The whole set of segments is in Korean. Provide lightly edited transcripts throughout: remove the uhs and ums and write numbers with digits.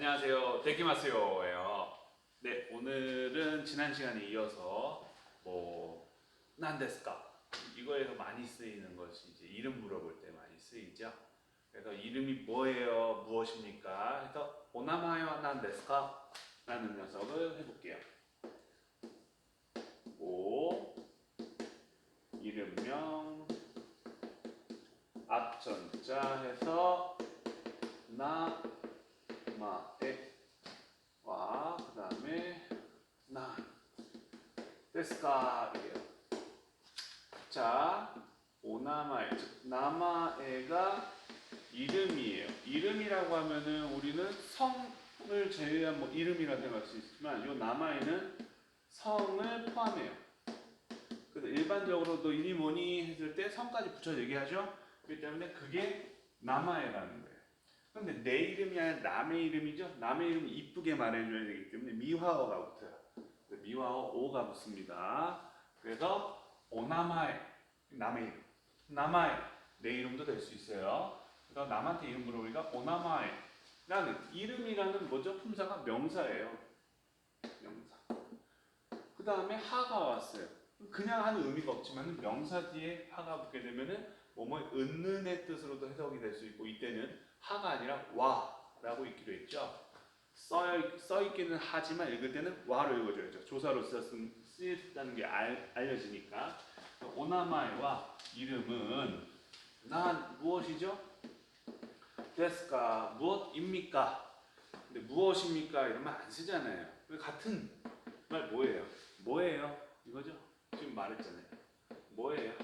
안녕하세요. 데키마스요예요. 네, 오늘은 지난 시간에 이어서 난데스까 이거에서 많이 쓰이는 것이 이제 이름 물어볼 때 많이 쓰이죠. 그래서 이름이 뭐예요? 무엇입니까? 해서 오나마요 난데스까? 라는 녀석을 해볼게요. 오, 이름명, 앞전자 해서 나, 마, 에, 와, 그 다음에 나, 데스카이에요. 자, 오나마에, 즉 나마에가 이름이에요. 이름이라고 하면은 우리는 성을 제외한 이름이라 생각할 수 있지만 이 나마에는 성을 포함해요. 그래서 일반적으로 너 이니 뭐니 했을 때 성까지 붙여 얘기하죠. 그렇기 때문에 그게 나마에라는 거예요. 근데 내 이름이 아니라 남의 이름이죠. 남의 이름 이쁘게 말해줘야 되기 때문에 미화어가 붙어요. 미화어 오가 붙습니다. 그래서 오나마에 남의 이름, 나마에 내 이름도 될 수 있어요. 그래서 남한테 이름 물어보니까 오나마에라는 이름이라는 뭐죠? 품사가 명사예요. 명사. 그 다음에 하가 왔어요. 그냥 하는 의미가 없지만 명사 뒤에 하가 붙게 되면은 뭐뭐 은는의 뜻으로도 해석이 될 수 있고 이때는 하가 아니라 와라고 읽기로 했죠. 써있기는 하지만 읽을 때는 와로 읽어줘야죠. 조사로 쓰였다는 게 알려지니까. 오나마이와 이름은 난 무엇이죠? 데스까 무엇입니까? 근데 무엇입니까? 이러면 안 쓰잖아요. 같은 말 뭐예요? 뭐예요? 이거죠? 지금 말했잖아요. 뭐예요?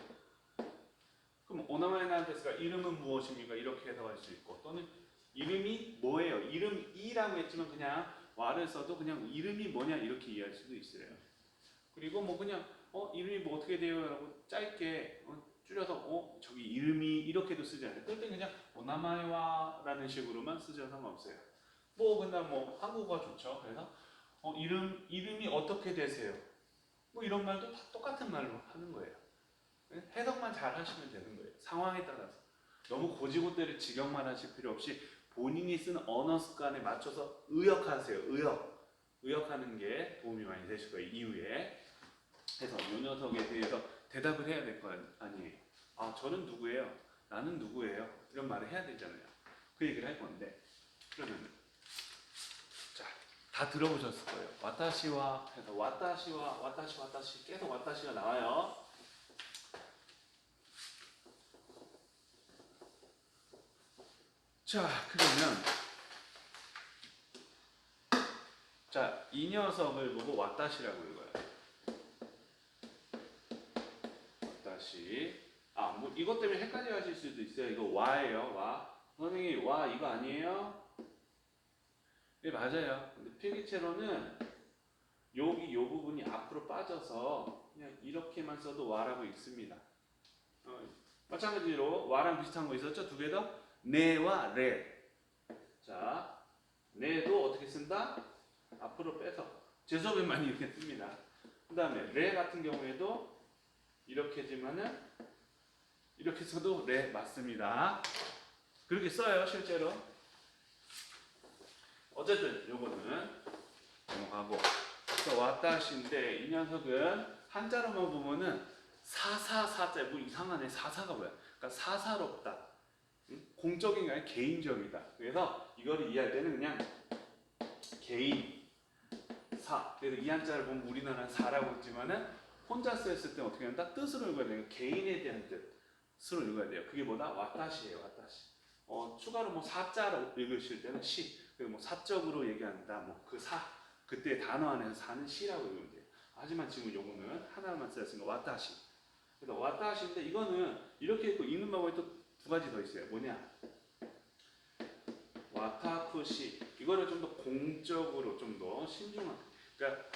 그럼 오나마이나 데스까 이름은 무엇입니까? 이렇게 해석할 수 있고 또는 이름이 뭐예요? 이름이라고 했지만 그냥 와를 써도 그냥 이름이 뭐냐 이렇게 이해할 수도 있어요. 그리고 그냥 이름이 뭐 어떻게 돼요? 라고 짧게 줄여서 저기 이름이 이렇게도 쓰지 않아요. 그럴 때 그냥 오나마이와라는 식으로만 쓰죠. 상관없어요. 그냥 한국어가 좋죠. 그래서 이름이 어떻게 되세요? 이런 말도 다 똑같은 말로 하는 거예요. 해석만 잘 하시면 되는 거예요. 상황에 따라서. 너무 고지고대로 직역만 하실 필요 없이 본인이 쓰는 언어 습관에 맞춰서 의역하세요. 의역하는 게 도움이 많이 되실 거예요. 이후에. 해서 이 녀석에 대해서 대답을 해야 될 거 아니에요. 아, 저는 누구예요? 나는 누구예요? 이런 말을 해야 되잖아요. 그 얘기를 할 건데. 그러면 자, 다 들어보셨을 거예요. 와타시와 해서 와타시 계속 와타시가 나와요. 자, 그러면 자, 이 녀석을 보고 와타시라고 읽어요. 와타시. 이것 때문에 헷갈려 하실 수도 있어요. 이거 와예요, 와. 선생님, 와 이거 아니에요? 네, 맞아요. 근데 필기체로는 여기 요 부분이 앞으로 빠져서 그냥 이렇게만 써도 와라고 읽습니다. 마찬가지로 와랑 비슷한 거 있었죠? 두 개 더? 네와 레. 자, 네도 어떻게 쓴다? 앞으로 빼서. 제 수업에 많이 이렇게 씁니다. 그 다음에 레 같은 경우에도 이렇게지만은 이렇게 써도 레 맞습니다. 그렇게 써요, 실제로. 어쨌든 요거는 넘어가고. 그래서 와타시인데 이 녀석은 한자로만 보면은 사사사자 이상하네. 사사가 뭐야? 그러니까 사사롭다. 공적인 게 아니라 개인적이다. 그래서 이거를 이해할 때는 그냥 개인 사. 그래서 이 한자를 보면 우리나라는 사라고 했지만은 혼자 쓰였을 때 어떻게 한다? 뜻으로 읽어야 돼요. 개인에 대한 뜻으로 읽어야 돼요. 그게 뭐다? 와타시예요. 와타시. 추가로 사자로 읽으실 때는 시. 그리고 사적으로 얘기한다. 그 사. 그때 단어 안에서 사는 시라고 읽으면 돼요. 하지만 지금 요거는 하나만 쓰였으니까 와타시. 그래서 와타시인데 이거는 이렇게 있고 읽는 방법이 또 두 가지 더 있어요. 뭐냐? 와타쿠시. 이거를 좀 더 공적으로 좀 더 신중한. 그러니까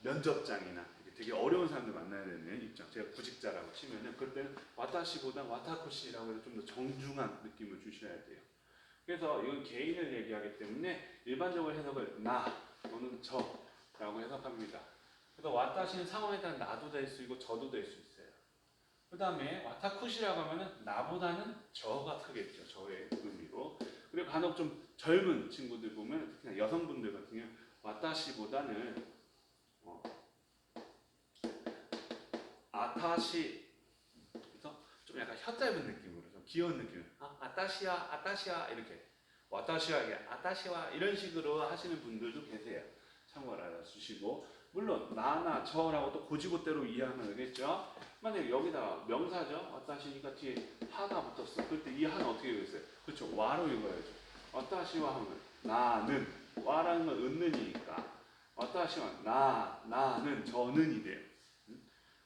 면접장이나 되게 어려운 사람들 만나야 되는 입장. 제가 구직자라고 치면은 그때는 와타시보다 와타쿠시라고 해서 좀 더 정중한 느낌을 주셔야 돼요. 그래서 이건 개인을 얘기하기 때문에 일반적으로 해석을 나 또는 저라고 해석합니다. 그래서 와타시는 상황에 따라 나도 될 수 있고 저도 될 수 있어요. 그 다음에 와타쿠시라고 하면은 나보다는 저가 크겠죠. 저의 의미로. 그리고 간혹 좀 젊은 친구들 보면 특히나 여성분들 같은 경우 와타시보다는 아타시, 그래서 좀 약간 혀 짧은 느낌으로 좀 귀여운 느낌. 아타시야, 아타시야 이렇게 와타시와게 아타시와 이런 식으로 하시는 분들도 계세요. 참고를 알아주시고, 물론 나나 저라고 또 고지고대로 이해하면 되겠죠. 만약에 여기다가 명사죠. 와타시니까 뒤에 하가 붙었어. 그때 이 하는 어떻게 읽었어요? 그렇죠. 와로 읽어야죠. 와타시와 하면 나는, 와라는 건 은는이니까 와타시와 나는 저는이 돼요.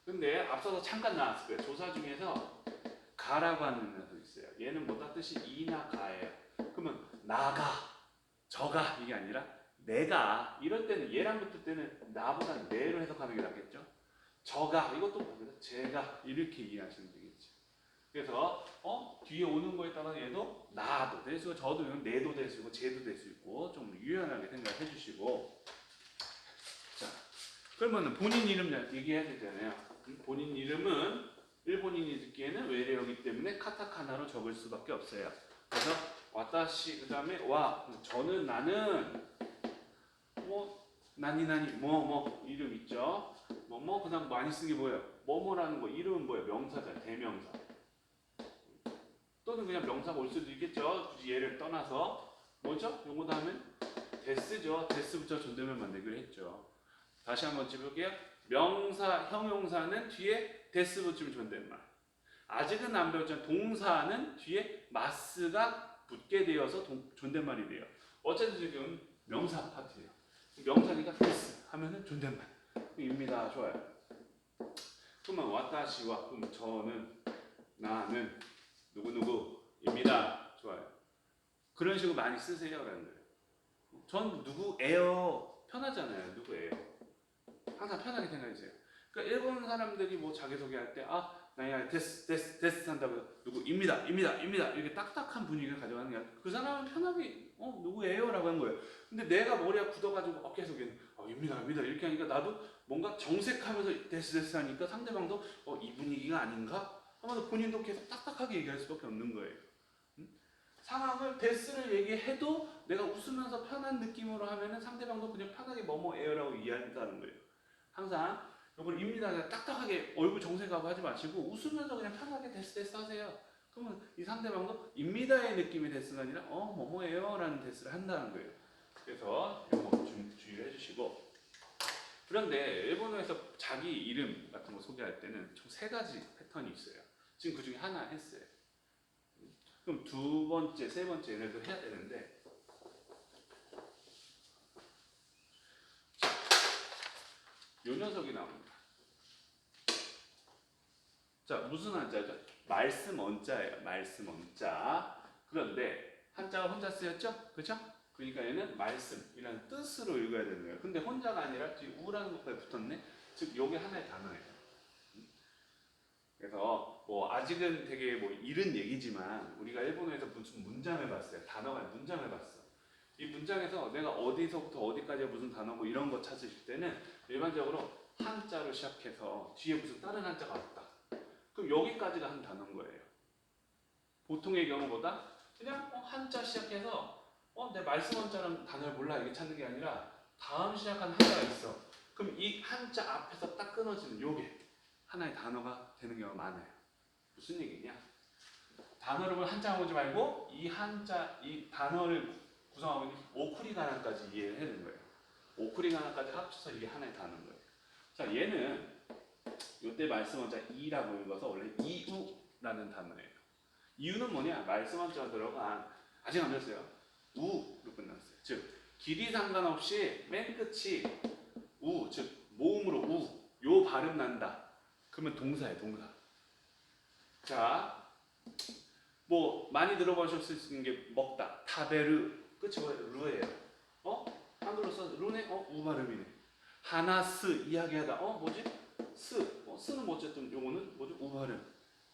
근데 앞서서 잠깐 나왔을 거예요. 조사 중에서 가라고 하는 녀석 있어요. 얘는 뭐다 뜻이 이나 가예요. 그러면 나가, 저가 이게 아니라 내가, 이럴 때는 얘랑 붙을 때는 나보다 내로 해석하는 게 낫겠죠. 저가, 이것도 뭡니다. 제가 이렇게 이해하시면 되겠죠. 그래서 뒤에 오는 거에 따라 얘도 나도 될 수 있고 저도 내도 될 수 있고 제도 될 수 있고 좀 유연하게 생각해 주시고. 자, 그러면 본인 이름 얘기해야 되잖아요. 본인 이름은 일본인이 듣기에는 외래어이기 때문에 카타카나로 적을 수밖에 없어요. 그래서 와타시 그다음에 와, 저는 나는 나니나니 뭐 이름 있죠. 뭐 그다음 많이 쓰는 게 뭐예요? 뭐뭐라는 거 이름은 뭐예요? 명사잖아요. 대명사. 또는 그냥 명사가 올 수도 있겠죠. 굳이 얘를 떠나서 뭐죠? 요거 다음에 데스죠. 데스 붙여 존댓말 만들기로 했죠. 다시 한번 짚어볼게요. 명사, 형용사는 뒤에 데스 붙이면 존댓말. 아직은 안 배웠지만 동사는 뒤에 마스가 붙게 되어서 존댓말이 돼요. 어쨌든 지금 명사 파트예요. 명사니까 데스 하면은 존댓말입니다. 좋아요. 그러면 와타시와, 그럼 저는, 나는 누구누구입니다. 좋아요. 그런 식으로 많이 쓰세요. 라는 거예요. 전 누구예요. 편하잖아요. 누구예요. 항상 편하게 생각해주세요. 그러니까 일본 사람들이 뭐 자기소개할 때 나야 데스 한다고 누구입니다 이렇게 딱딱한 분위기를 가져가는 게 아니라 그 사람은 편하게 누구예요? 라고 한 거예요. 근데 내가 머리가 굳어가지고 어깨 속에는 입니다 이렇게 하니까 나도 뭔가 정색하면서 데스 하니까 상대방도 이 분위기가 아닌가? 하면서 본인도 계속 딱딱하게 얘기할 수밖에 없는 거예요. 상황을 데스를 얘기해도 내가 웃으면서 편한 느낌으로 하면은 상대방도 그냥 편하게 뭐뭐예요라고 이해한다는 거예요. 항상 이걸 입니다 딱딱하게 얼굴 정색하고 하지 마시고 웃으면서 그냥 편하게 데스 하세요. 그러면 이 상대방도 입니다의 느낌의 데스가 아니라 뭐뭐예요 라는 데스를 한다는 거예요. 그래서 이거 좀 주의를 해주시고. 그런데 일본어에서 자기 이름 같은 거 소개할 때는 총 3가지 패턴이 있어요. 지금 그 중에 하나 했어요. 그럼 2번째, 3번째 얘네도 해야 되는데, 요 녀석이 나옵니다. 자, 무슨 한자죠? 말씀 원자예요. 말씀 원자. 그런데 한자가 혼자 쓰였죠? 그죠? 그러니까 얘는 말씀이라는 뜻으로 읽어야 되는 거예요. 근데 혼자가 아니라 뒤에 우라는 것까지 붙었네? 즉, 요게 하나의 단어예요. 그래서 뭐 아직은 되게 뭐 이른 얘기지만 우리가 일본어에서 무슨 문장을 봤어요. 단어가 문장을 봤어. 이 문장에서 내가 어디서부터 어디까지가 무슨 단어고 이런 거 찾으실 때는 일반적으로 한자로 시작해서 뒤에 무슨 다른 한자가 왔다. 그럼 여기까지가 한 단어인 거예요. 보통의 경우보다 그냥 한자 시작해서 내 말씀 한자라는 단어를 몰라 이게 찾는 게 아니라 다음 시작하는 한자가 있어. 그럼 이 한자 앞에서 딱 끊어지는 요게 하나의 단어가 되는 경우가 많아요. 무슨 얘기냐? 단어를 한자 보지 말고 이 한자, 이 단어를 구성하고 있는 오쿠리가나까지 이해를 해야 되는 거예요. 오쿠리가나까지 합쳐서 이게 하나의 단어인 거예요. 자, 얘는 이때 말씀 원자 이라고 읽어서 원래 이우라는 단어예요. 이유는 뭐냐? 말씀 원자가 들어간, 아직 안 됐어요. 우로 끝났어요. 즉 길이 상관없이 맨 끝이 우, 즉 모음으로 우, 요 발음 난다. 그러면 동사예요. 동사. 자, 뭐 많이 들어보셨을 수 있는 게 먹다, 타베르, 끝이 뭐예요? 루예요. 한글로 써 루네, 우 발음이네. 하나스, 이야기하다, 뭐지? 스는 뭐 어쨌든 요거는 뭐죠? 우 발음.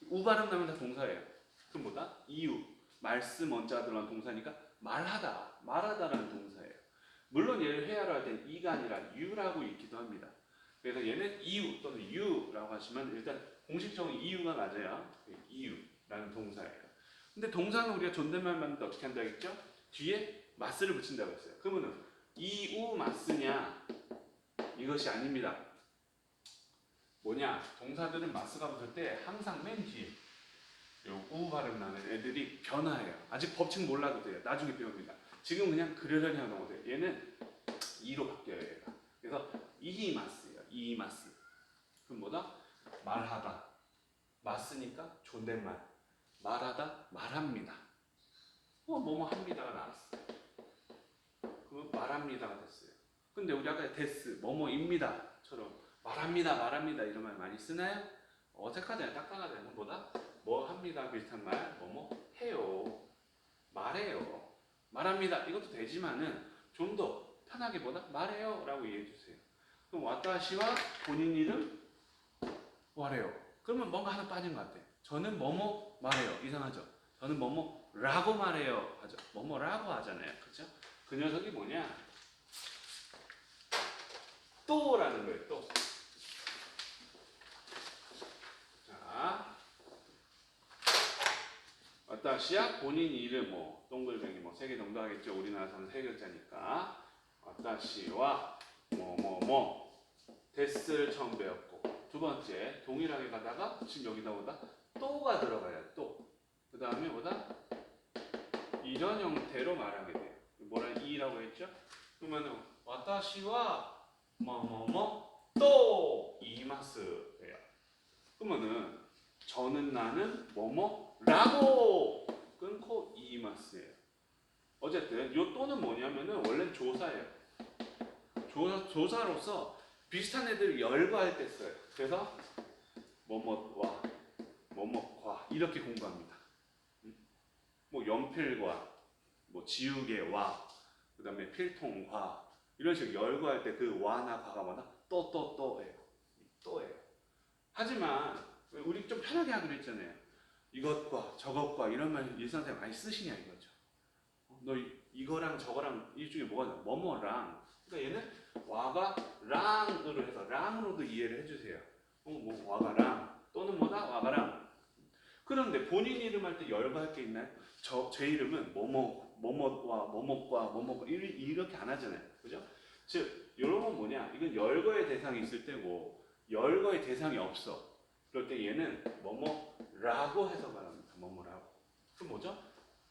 우 발음 나면 다 동사예요. 그럼 뭐다? 이유, 말씀 원자가 들어간 동사니까 말하다라는 동사예요. 물론 얘를 회화로 할 때는 이가 아니라 유라고 읽기도 합니다. 그래서 얘는 이유 또는 유라고 하시면 일단 공식적으로 이유가 맞아요. 이유라는 동사예요. 근데 동사는 우리가 존댓말만 어떻게 한다 했죠? 뒤에 마스를 붙인다고 했어요. 그러면은 이우 마스냐? 이것이 아닙니다. 뭐냐? 동사들은 마스가 붙을 때 항상 맨 뒤에 요 우 발음 나는 애들이 변화해요. 아직 법칙 몰라도 돼요. 나중에 배웁니다. 지금 그냥 그러려니 하는 거예요. 얘는 이로 바뀌어요. 얘가. 그래서 이히마스예요. 이히마스. 그럼 뭐다? 말하다. 마스니까 존댓말. 말하다 말합니다. 뭐뭐 합니다가 나왔어. 그럼 말합니다가 됐어요. 근데 우리 아까 데스 뭐뭐입니다처럼 말합니다 이런 말 많이 쓰나요? 어색하잖아요. 딱딱하잖아요. 뭐다? 뭐 합니다 비슷한 말 뭐뭐 해요. 말해요. 말합니다. 이것도 되지만은 좀 더 편하게 뭐다? 말해요 라고 이해해 주세요. 그럼 와타시와 본인 이름 말해요. 그러면 뭔가 하나 빠진 것 같아. 저는 뭐뭐 말해요. 이상하죠? 저는 뭐뭐라고 말해요 하죠. 뭐뭐라고 하잖아요. 그죠? 그 녀석이 뭐냐? 또라는 거예요. 또. 자, 와타시야 본인 이름 뭐 동글뱅이 뭐 3개 정도 하겠죠. 우리나라에서는 3글자니까. 와타시와 뭐뭐뭐 데스를 처음 배웠고, 두 번째 동일하게 가다가 지금 여기다 보다 또가 들어가요. 또. 그 다음에 뭐다? 이런 형태로 말하게 돼요. 뭐라 이라고 했죠? 그러면은 와타시와 뭐뭐뭐 또 이마스예요. 그러면은 저는 나는 뭐뭐라고 끊고 이마스예요. 어쨌든 요 또는 뭐냐면은 원래는 조사예요. 조사로서 비슷한 애들을 열거할 때 써요. 그래서 뭐뭐와 뭐뭐과 이렇게 공부합니다. 뭐 연필과 뭐 지우개와 그 다음에 필통과 이런 식으로 열거할 때 그 와나 과가 뭐다? 또예요. 또예요. 하지만 우리 좀 편하게 하기로 했잖아요. 이것과 저것과 이런 말 일상생활 많이 쓰시냐 이거죠. 너 이거랑 저거랑 이 중에 뭐가 나? 뭐뭐랑. 그러니까 얘는 와가 랑으로 해서 랑으로도 이해를 해주세요. 뭐 와가 랑 또는 뭐다? 와가 랑. 그런데 본인 이름 할 때 열거할 게 있나요? 제 이름은 뭐뭐와 뭐뭐과 이렇게 안 하잖아요. 그죠? 즉 이런 건 뭐냐? 이건 열거의 대상이 있을 때고 열거의 대상이 없어. 그럴 때 얘는 뭐뭐라고 해석을 합니다. 뭐뭐라고. 그럼 뭐죠?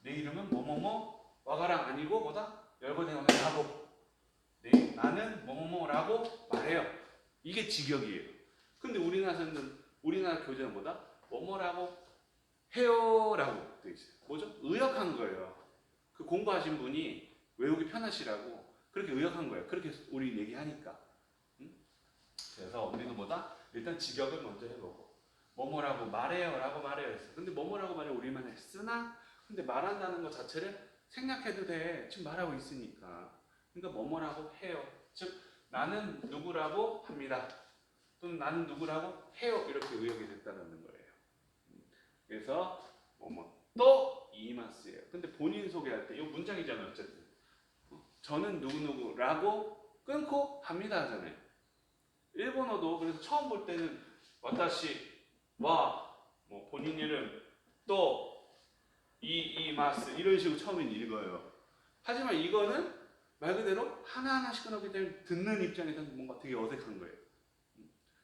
내 이름은 뭐뭐뭐 와가랑 아니고 뭐다? 열거 대상은 라고. 나는 뭐뭐뭐라고 말해요. 이게 직역이에요. 근데 우리나라 교재는 뭐다? 뭐뭐라고 해요라고 되어 있어요. 뭐죠? 의역한 거예요. 그 공부하신 분이 외우기 편하시라고 그렇게 의역한 거예요. 그렇게 우리 얘기하니까. 응? 그래서 우리도 뭐다? 일단 직역을 먼저 해보고 뭐뭐라고 말해요라고 말해요 했어. 근데 뭐뭐라고 말해 우리만 쓰나? 근데 말한다는 것 자체를 생략해도 돼. 지금 말하고 있으니까. 그러니까 뭐뭐라고 해요. 즉 나는 누구라고 합니다. 또는 나는 누구라고 해요. 이렇게 의역이 됐다는 거예요. 그래서 또 이마스예요. 근데 본인 소개할 때 이 문장이잖아요. 어쨌든 저는 누구누구라고 끊고 합니다 하잖아요. 일본어도 그래서 처음 볼 때는 와타시와 뭐 본인 이름 또 이마스 이런 식으로 처음엔 읽어요. 하지만 이거는 말 그대로 하나하나씩 끊었기 때문에 듣는 입장에서는 뭔가 되게 어색한 거예요.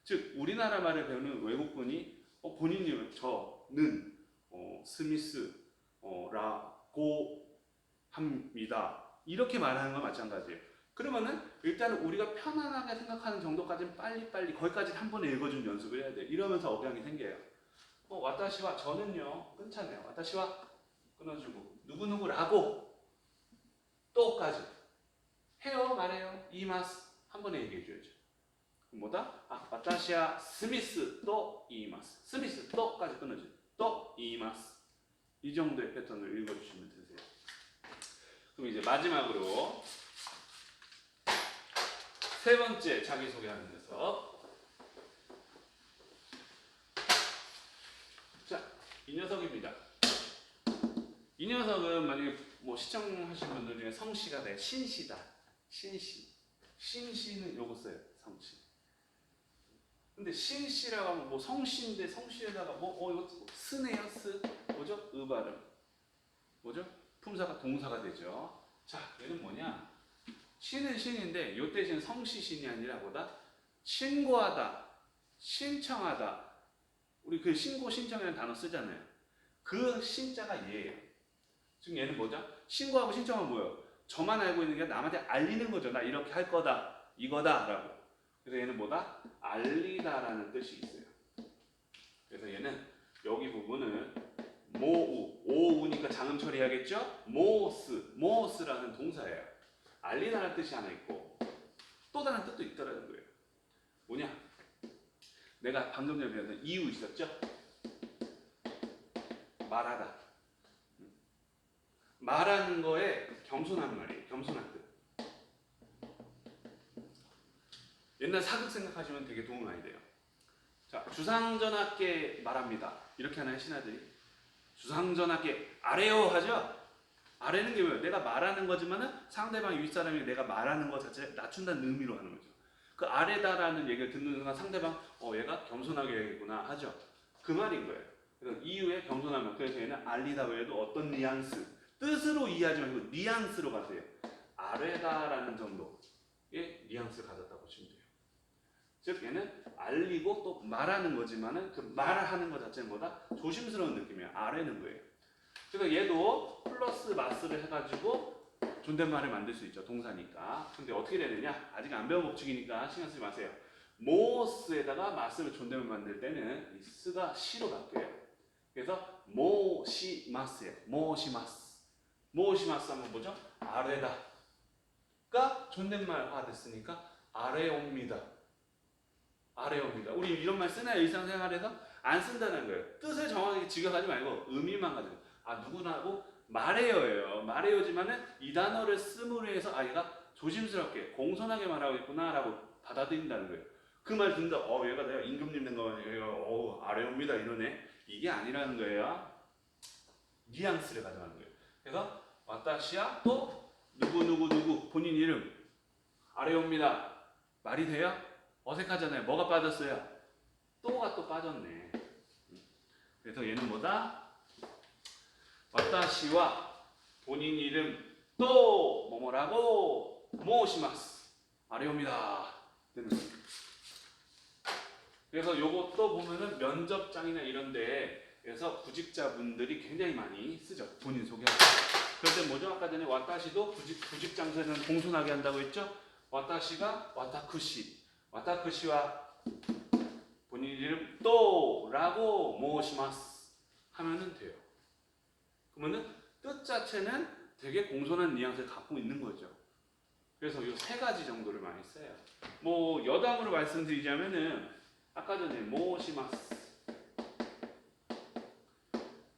즉 우리나라 말을 배우는 외국분이 본인 이름 저는 스미스 라고 합니다. 이렇게 말하는 건 마찬가지예요. 그러면은 일단은 우리가 편안하게 생각하는 정도까지는 빨리빨리 거기까지 한 번에 읽어주는 연습을 해야 돼. 이러면서 억양이 생겨요. 와타시와 저는요 끊잖아요. 와타시와 끊어주고 누구누구라고 또까지 해요 말해요 이마스 한 번에 얘기해줘야죠. 뭐다? 와타시와 스미스 또 이마스 스미스 또까지 끊어줘. 또 이마스 이 정도의 패턴을 읽어주시면 되세요. 그럼 이제 마지막으로 세 번째 자기소개하는 녀석. 자, 이 녀석입니다. 이 녀석은 만약에 뭐 시청하신 분들 중에 성씨가 돼 신씨다. 신씨는 요거 써요. 성씨. 근데 신씨라고 하면 뭐 성씨인데 성씨에다가 이거 스네요 스 뭐죠? 발음 뭐죠? 품사가 동사가 되죠. 자, 얘는 뭐냐? 신은 신인데 요 대신 성시신이 아니라 뭐다? 신고하다, 신청하다. 우리 그 신고 신청이라는 단어 쓰잖아요. 그 신자가 얘예요. 지금 얘는 뭐죠? 신고하고 신청은 뭐예요? 저만 알고 있는 게 남한테 알리는 거죠. 나 이렇게 할 거다, 이거다라고. 그래서 얘는 뭐다? 알리다라는 뜻이 있어요. 그래서 얘는 여기 부분은 모우, 오우니까 장음 처리해야겠죠? 모스라는 동사예요. 알리다라는 뜻이 하나 있고 또 다른 뜻도 있더라는 거예요. 뭐냐? 내가 방금 전에 배웠던 이유 있었죠? 말하다. 말하는 거에 겸손한 말이에요. 겸손한 뜻. 옛날 사극 생각하시면 되게 도움이 많이 돼요. 자, 주상전하께 말합니다. 이렇게 하나요, 신하들이? 주상전하께 아래요 하죠? 아래는 게 뭐예요? 내가 말하는 거지만은 상대방 윗사람이 내가 말하는 것 자체를 낮춘다는 의미로 하는 거죠. 그 아래다라는 얘기를 듣는 순간 상대방 얘가 겸손하게 해야겠구나 하죠. 그 말인 거예요. 그래서 이유에 겸손한 말. 그래서 얘는 알리다 외에도 어떤 뉘앙스, 뜻으로 이해하지 말고 뉘앙스로 가세요. 아래다라는 정도의 뉘앙스를 가졌다고 보시면 돼요. 즉 얘는 알리고 또 말하는 거지만은 그 말하는 것 자체는 뭐다? 조심스러운 느낌이에요. 아래는 거예요. 그래서 얘도 플러스 마스를 해가지고 존댓말을 만들 수 있죠. 동사니까. 근데 어떻게 되느냐? 아직 안 배운 법칙이니까 신경 쓰지 마세요. 모스에다가 마스를 존댓말 만들 때는 이 스가 시로 바뀌어요. 그래서 모시마스예요. 모시마스 한번 보죠. 아래다가 존댓말화 됐으니까 아래 옵니다. 아래 옵니다. 우리 이런 말 쓰나요? 일상생활에서? 안 쓴다는 거예요. 뜻을 정확하게 직역하지 말고 의미만 가지고 누구나고 말해요예요. 말해요지만은 이 단어를 씀으로 해서 얘가 조심스럽게 공손하게 말하고 있구나라고 받아들인다는 거예요. 그 말 듣는다. 얘가 내가 임금님 된 거면 얘가 아래 옵니다 이러네. 이게 아니라는 거예요. 뉘앙스를 가져가는 거예요. 그래서 와타시야 또 누구 본인 이름 아래 옵니다. 말이 돼요? 어색하잖아요. 뭐가 빠졌어요? 또가 또 빠졌네. 그래서 얘는 뭐다? 와타시와 본인 이름 또 뭐뭐라고 모시마스 아래 옵니다. 되는 거예요. 그래서 요것도 보면은 면접장이나 이런 데에서 구직자분들이 굉장히 많이 쓰죠. 본인 소개할 때. 그럴 때 뭐죠? 아까 전에 와타시도 구직장소에서는 공손하게 한다고 했죠? 와타시가 와타쿠시와 본인 이름 또라고 모시마스 하면은 돼요. 그러면은 뜻 자체는 되게 공손한 뉘앙스를 갖고 있는 거죠. 그래서 이 세 가지 정도를 많이 써요. 뭐 여담으로 말씀드리자면은 아까 전에 모시마스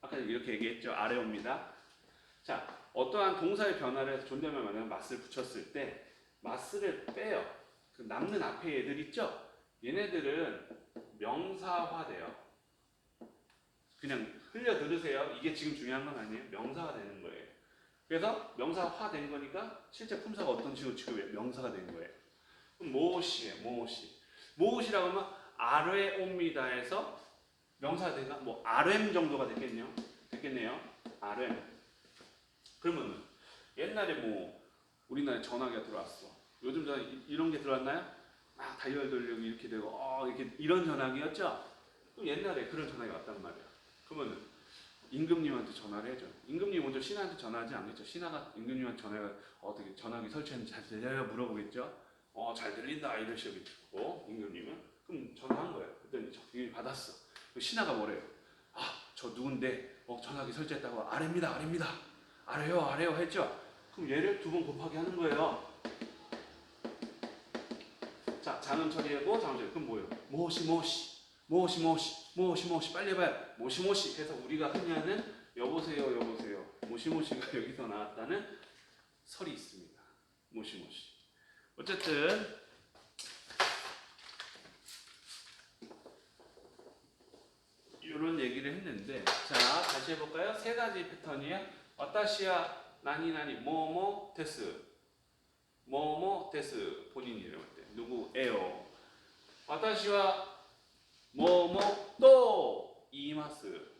아까 이렇게 얘기했죠. 아래 옵니다. 자, 어떠한 동사의 변화를 해서 존댓말 만나면 마스를 붙였을 때 마스를 빼요. 그 남는 앞에 애들 있죠? 얘네들은 명사화돼요. 그냥 흘려 들으세요. 이게 지금 중요한 건 아니에요. 명사가 되는 거예요. 그래서 명사화된 거니까 실제 품사가 어떤 식으로 취급해요? 명사가 된 거예요. 그럼 모시예요. 모시라고 하면 아래 옵니다에서 명사가 되니까 뭐 RM 정도가 됐겠네요. RM. 그러면 옛날에 뭐 우리나라에 전화기가 들어왔어. 요즘 전화 이런 게 들어왔나요? 다이얼 돌리고 이렇게 되고 이렇게 이런 전화기였죠. 그럼 옛날에 그런 전화기가 왔단 말이야. 그러면 임금님한테 전화를 해줘. 임금님이 먼저 신하한테 전화하지 않겠죠. 신하가 임금님한테 전화가 어떻게 전화기 설치했는지 잘 들려요? 물어보겠죠. 잘 들린다 이런 식으로 듣고 임금님은 그럼 전화한 거예요. 그랬더니 이미 받았어. 신하가 뭐래요? 저 누군데 전화기 설치했다고 아래입니다. 아래요 했죠. 그럼 얘를 2번 곱하기 하는 거예요. 자, 장음 처리하고 장음 처리. 그럼 뭐예요? 모시 빨리 해봐요. 모시 해서 우리가 흔히 하는 여보세요 모시가 여기서 나왔다는 설이 있습니다. 모시 어쨌든 이런 얘기를 했는데 자 다시 해볼까요? 3가지 패턴이에요. 와타시야 나니 뭐뭐 데스 본인 이름 할 때 누구예요? 와타시와 뭐뭐 또 이마스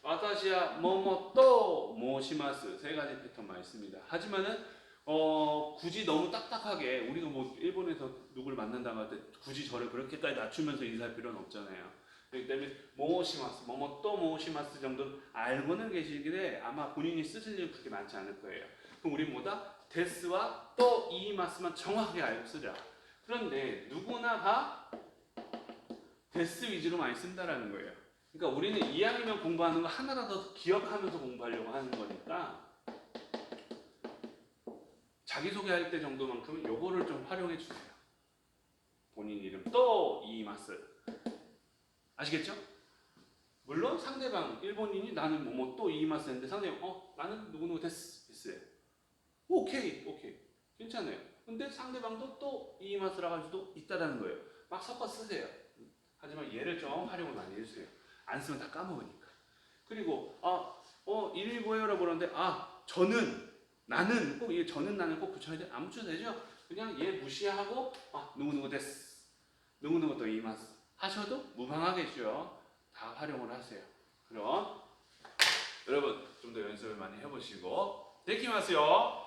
와타시야 뭐뭐 또 모시마스 세 가지 패턴만 있습니다. 하지만은 굳이 너무 딱딱하게 우리가 뭐 일본에서 누구를 만난다고 할 때 굳이 저를 그렇게까지 낮추면서 인사할 필요는 없잖아요. 그렇기 때문에 모시마스 뭐뭐 또 모시마스 정도는 알고는 계시길래 아마 본인이 쓰실 일은 그렇게 많지 않을 거예요. 그럼 우리 뭐다? 데스와 또 이마스만 정확하게 알고 쓰자. 그런데 누구나 다 데스 위주로 많이 쓴다라는 거예요. 그러니까 우리는 2학년 공부하는 거 하나라도 기억하면서 공부하려고 하는 거니까 자기소개할 때 정도만큼은 요거를 좀 활용해 주세요. 본인 이름 또 이마스 아시겠죠? 물론 상대방 일본인이 나는 뭐뭐 또 이마스 했는데 상대방 나는 누구누구 됐어요. 오케이 괜찮아요. 근데 상대방도 또 이마스라고 할 수도 있다라는 거예요. 막 섞어 쓰세요. 하지만 얘를 좀 활용을 많이 해주세요. 안 쓰면 다 까먹으니까. 그리고 이름이 뭐예요라고 그러는데 나는 꼭 이게 저는 나는 꼭 붙여야 돼? 안 붙여도 되죠? 그냥 얘 무시하고 누구누구 데스 누구누구 또 이마스 하셔도 무방하겠죠. 다 활용을 하세요. 그럼 여러분 좀 더 연습을 많이 해보시고 데키마스요.